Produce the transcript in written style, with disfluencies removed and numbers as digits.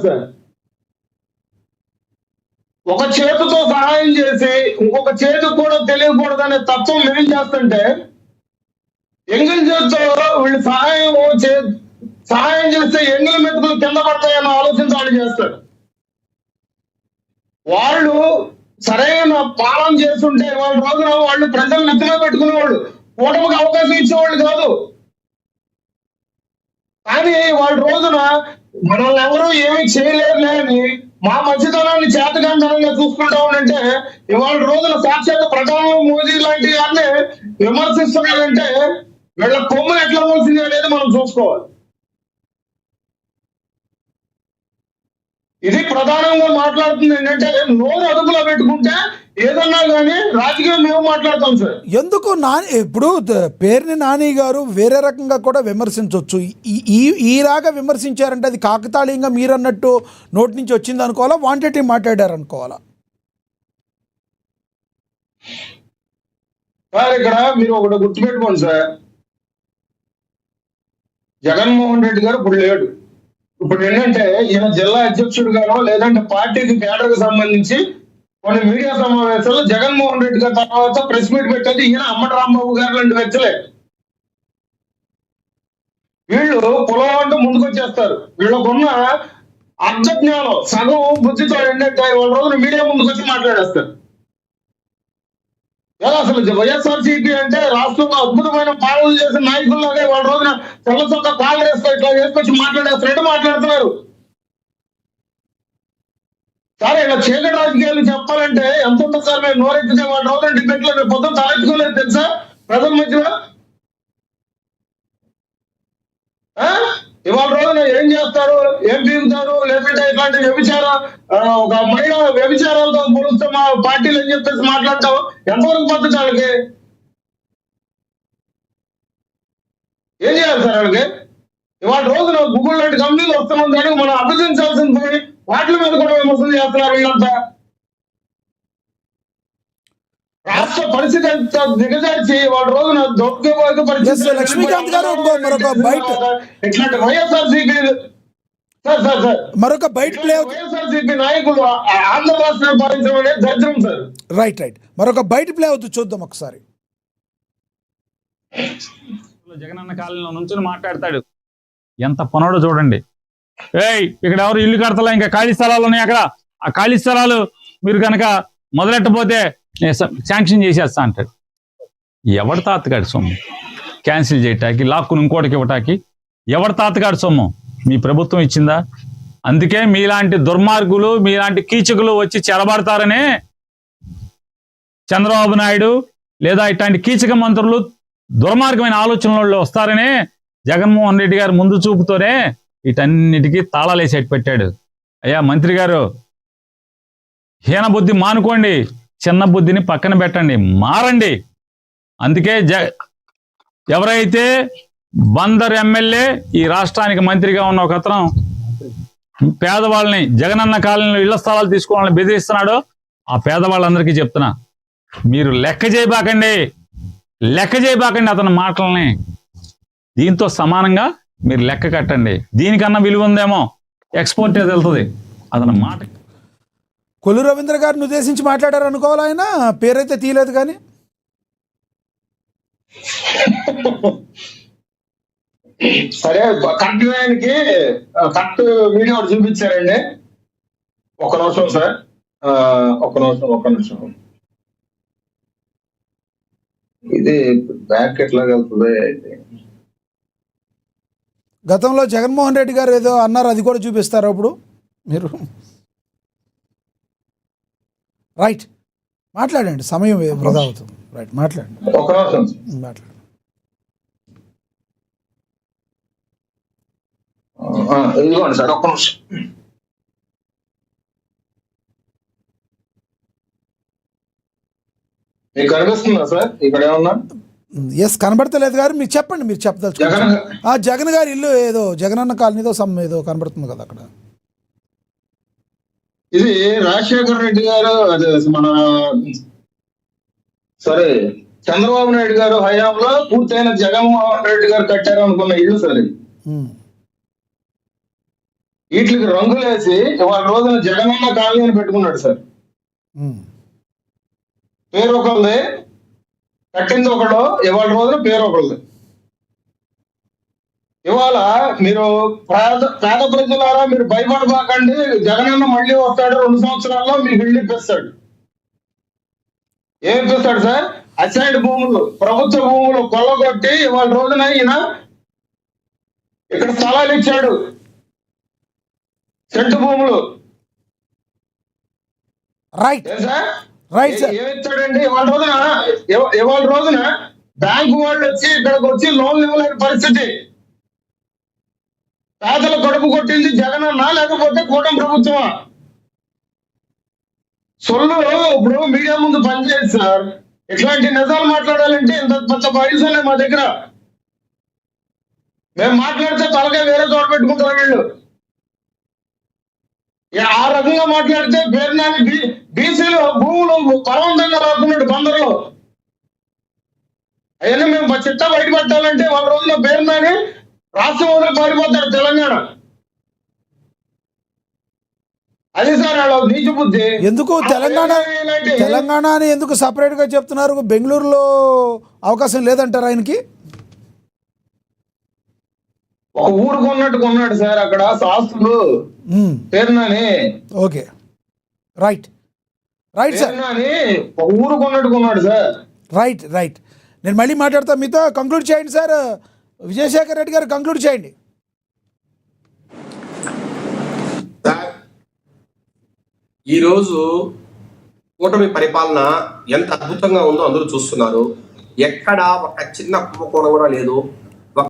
Sir, ఒక చేతితో సహాయం చేసి ఇంకొక చేతికి కూడా తెలియకూడదనే తత్వం మేం చేస్తుంటే, ఎంగిల్ చేతితో వీళ్ళు సహాయం చేస్తే ఎంగిల్ మెతుకులు కింద పడతాయన్న ఆలోచన వాళ్ళు చేస్తారు. వాళ్ళు సరైన పాలన చేస్తుంటే వాళ్ళ రోజున వాళ్ళు ప్రజలు నెత్తిలో పెట్టుకునేవాళ్ళు, కూటమికి అవకాశం ఇచ్చేవాళ్ళు కాదు. కానీ వాళ్ళ రోజున మనల్ని ఎవరు ఏమీ చేయలేరులే అని మా మంచితనాన్ని చేతకాంతనంగా చూసుకుంటా ఉండంటే, ఇవాళ రోజున సాక్షాత్ ప్రధాని మోదీ లాంటి వారిని విమర్శిస్తున్నాడంటే వీళ్ళ కొమ్ములు ఎట్లా పోతుంది అనేది మనం చూసుకోవాలి. ఇది ప్రధానంగా మాట్లాడుతుంది ఏంటంటే, నోరు అదుపులో పెట్టుకుంటే ఏదన్నా కానీ రాజకీయం మేము మాట్లాడతాం సార్. ఎందుకు ఇప్పుడు పేరుని నాని గారు వేరే రకంగా కూడా విమర్శించవచ్చు. ఈలాగా విమర్శించారంటే అది కాకతాళీయంగా మీరు అన్నట్టు నోటి నుంచి వచ్చింది అనుకోవాలా, వాంటెడ్ మాట్లాడారు అనుకోవాలా? సార్ ఇక్కడ మీరు ఒకటి గుర్తుపెట్టుకోండి సార్, జగన్మోహన్ రెడ్డి గారు ఇప్పుడు లేడు. ఇప్పుడు ఏంటంటే ఈయన జిల్లా అధ్యక్షుడు గారు లేదంటే పార్టీకి కేడర్కి సంబంధించి కొన్ని మీడియా సమావేశాల్లో జగన్మోహన్ రెడ్డి గారి తర్వాత ప్రెస్ మీట్ పెట్టేది ఈయన అమ్మటి రాంబాబు గారు లాంటి వ్యక్తులే. వీళ్ళు పొలం అంటూ ముందుకు వచ్చేస్తారు. వీళ్ళకున్న అర్ధజ్ఞానం సగం బుద్ధితో ఏంటంటే వాళ్ళ రోజున మీడియా ముందుకు వచ్చి మాట్లాడేస్తారు. ఎలా అసలు వైఎస్ఆర్సీపీ అంటే రాష్ట్రంలో అద్భుతమైన పాలన చేసిన నాయకుల్లాగా వాళ్ళ రోజున తెల్ల చొక్క కాళ్ళు వేస్తారు, ఇట్లా వేసుకొచ్చి మాట్లాడేస్తారు. మాట్లాడుతున్నారు సార్. ఇలా చీకటి రాజకీయాలు చెప్పాలంటే ఎంత ఉంటుంది సార్? మేము నోరెత్తితే వాళ్ళ రోజున డిబేట్ లో మేము పొద్దున తలెత్తుకోలేదు తెలుసా ప్రజల మధ్యలో. ఇవాళ రోజున ఏం చేస్తారు, ఏం పీకుతారు, లేదంటే ఇట్లాంటి ఒక మహిళ వ్యభిచారాలతో పోలిస్తే మా పార్టీలు అని చెప్పేసి మాట్లాడతాం. ఎంతవరకు పద్ధతి వాళ్ళకి? ఏం చేయాలి సార్ వాళ్ళకి? ఇవాళ రోజున గూగుల్ లాంటి కంపెనీలు వస్తున్నాం, దానికి మనం అభినందించాల్సింది పోయి వాటి మీద కూడా విమర్శలు చేస్తున్నారు వీళ్ళంతా. రాష్ట్ర పరిస్థితి దిగజార్చి వాళ్ళ రోజున దౌర్భాగ్య పరిస్థితి. లక్ష్మీకాంత్ గారు మరొక బయట ఇట్లాంటి వైఎస్ఆర్సీపీ మరొక బయట ప్లే వైఎస్ఆర్సీపీ నాయకులు ఆంధ్ర రాష్ట్రాన్ని పాలించడం అనేది దరిద్రం సార్. రైట్ మరొక బయట ప్లే అవుతుంది, చూద్దాం ఒకసారి. జగనన్న కాలనీలో నుంచి మాట్లాడతాడు, ఎంత పనుడో చూడండి. ఇక్కడ ఎవరు ఇల్లు కడతలా, ఇంకా ఖాళీ స్థలాలు ఉన్నాయి అక్కడ. ఆ ఖాళీ స్థలాలు మీరు కనుక మొదలెట్టపోతే శాంక్షన్ చేసేస్తా అంటాడు. ఎవరి తాతగాడి సొమ్ము క్యాన్సిల్ చేయటానికి, లాక్కుని ఇంకోటికి ఇవ్వటానికి ఎవరి తాతగాడి సొమ్ము? మీ ప్రభుత్వం ఇచ్చిందా? అందుకే మీలాంటి దుర్మార్గులు, మీలాంటి కీచకులు వచ్చి చెరబడతారనే చంద్రబాబు నాయుడు లేదా ఇట్లాంటి కీచక మంత్రులు దుర్మార్గమైన ఆలోచనలలో వస్తారనే జగన్మోహన్ రెడ్డి గారు ముందు చూపుతోనే వీటన్నిటికీ తాళాలేసి పెట్టాడు. అయ్యా మంత్రి గారు, హీన బుద్ధి మానుకోండి, చిన్న బుద్ధిని పక్కన పెట్టండి, మారండి. అందుకే ఎవరైతే బందర్ ఎమ్మెల్యే ఈ రాష్ట్రానికి మంత్రిగా ఉన్న ఒక అతను పేదవాళ్ళని జగనన్న కాలనీలో ఇళ్ల స్థలాలు తీసుకోవాలని బెదిరిస్తున్నాడో ఆ పేదవాళ్ళందరికీ చెప్తున్నా, మీరు లెక్క చేయబాకండి అతని మాటల్ని. దీంతో సమానంగా మీరు లెక్క కట్టండి. దీనికన్నా విలువ ఉందేమో ఎక్స్పోర్ట్ వెళ్తుంది అతని మాట. కొల్లు రవీంద్ర గారిని ఉద్దేశించి మాట్లాడారు అనుకోవాలి, ఆయన పేరైతే తీయలేదు కానీ. సరే, కరెక్ట్ ఆయనకి కరెక్ట్ వీడియో చూపించారండి. ఒక నిమిషం సార్, ఒక నిమిషం. ఇది బ్యాక్ ఎట్లా వెళ్తుంది? గతంలో జగన్మోహన్ రెడ్డి గారు ఏదో అన్నారు, అది కూడా చూపిస్తారు అప్పుడు మీరు. రైట్, మాట్లాడండి, సమయం వృధా అవుతుంది. రైట్, మాట్లాడండి. ఇదిగోండి సార్, ఒక్క నిమిషం. మీకు కనిపిస్తుందా సార్ ఇక్కడ ఏమన్నా? ఎస్, కనబడతలేదు గారు, మీరు చెప్పండి, మీరు చెప్పదలుచు. జగన్ గారి ఇల్లు ఏదో జగనన్న కాలనీదో ఏదో కనబడుతుంది కదా అక్కడ. ఇది రాజశేఖర రెడ్డి గారు, అదే మన చంద్రబాబు నాయుడు గారు హయాంలో పూర్తయిన జగన్మోహన్ రెడ్డి గారు కట్టారు అనుకున్న ఇల్లు సార్. వీటికి రంగులేసి ఇవాళ రోజున జగనన్న కాలనీ అని పెట్టుకున్నాడు సార్. ఉమ్. పేరు ఒకళ్ళది, కట్టింది ఒకళ్ళు, ఇవాళ రోజున పేరు ఒకళ్ళది. ఇవాళ మీరు పేద ప్రజలారా మీరు భయపడబాకండి, జగనన్న మళ్ళీ వస్తాడు 2 సంవత్సరాల్లో మీకు ఇల్లు ఇప్పిస్తాడు. ఏం ఇప్పిస్తాడు సార్? అసైడ్ భూములు, ప్రభుత్వ భూములు కొల్లగొట్టి ఇవాళ రోజున ఈయన ఇక్కడ స్థలాలు ఇచ్చాడు, సెంటు భూములు. రైట్ ఏం సార్? Right sir. ఏమిచ్చాడండి? ఇవాళ రోజున బ్యాంకు వాళ్ళు వచ్చి ఇక్కడికి వచ్చి లోన్లు ఇవ్వలేని పరిస్థితి. పేదల కడుపు కొట్టింది జగనన్న లేకపోతే కూటమి ప్రభుత్వమా? సొల్లు ఇప్పుడు మీడియా ముందు పనిచేసి సార్, ఇట్లాంటి నిజాలు మాట్లాడాలంటే ఇంత పెద్ద ఫైల్స్ ఉన్నాయి మా దగ్గర. మేము మాట్లాడితే తలకే వేరే చోట పెట్టుకుంటారు వీళ్ళు. ఆ రకంగా మాట్లాడితే పేరునాని బీసీలు భూములు బలవంతంగా రాకున్నాడు బందరులో. అవన్నీ మేము చిట్టా బయట పెట్టాలంటే వాళ్ళ రోజున పేరునాని రాష్ట్రం వదిలి పారిపోతాడు తెలంగాణ. అది సార్ వాళ్ళ నీచ బుద్ధి. ఎందుకు తెలంగాణ అని ఎందుకు సపరేట్ గా చెప్తున్నారు? బెంగళూరులో అవకాశం లేదంటారు ఆయనకి? ఒక ఊరు కొన్నట్టు కొన్నాడు సార్ అక్కడ శాస్త్రులు పేరునాని. Okay, right right sir. పేరునాని ఒక ఊరు కొన్నట్టు కొన్నాడు సార్. Right right. నేను మళ్ళీ మాట్లాడతా మీతో. కంక్లూడ్ చేయండి సార్. విజయశేఖర్ రెడ్డి గారు కంక్లూడ్ చేయండి. ఈరోజు కూటమి పరిపాలన ఎంత అద్భుతంగా ఉందో అందరూ చూస్తున్నారు. ఎక్కడ ఒక చిన్న కుంభకోణం కూడా లేదు.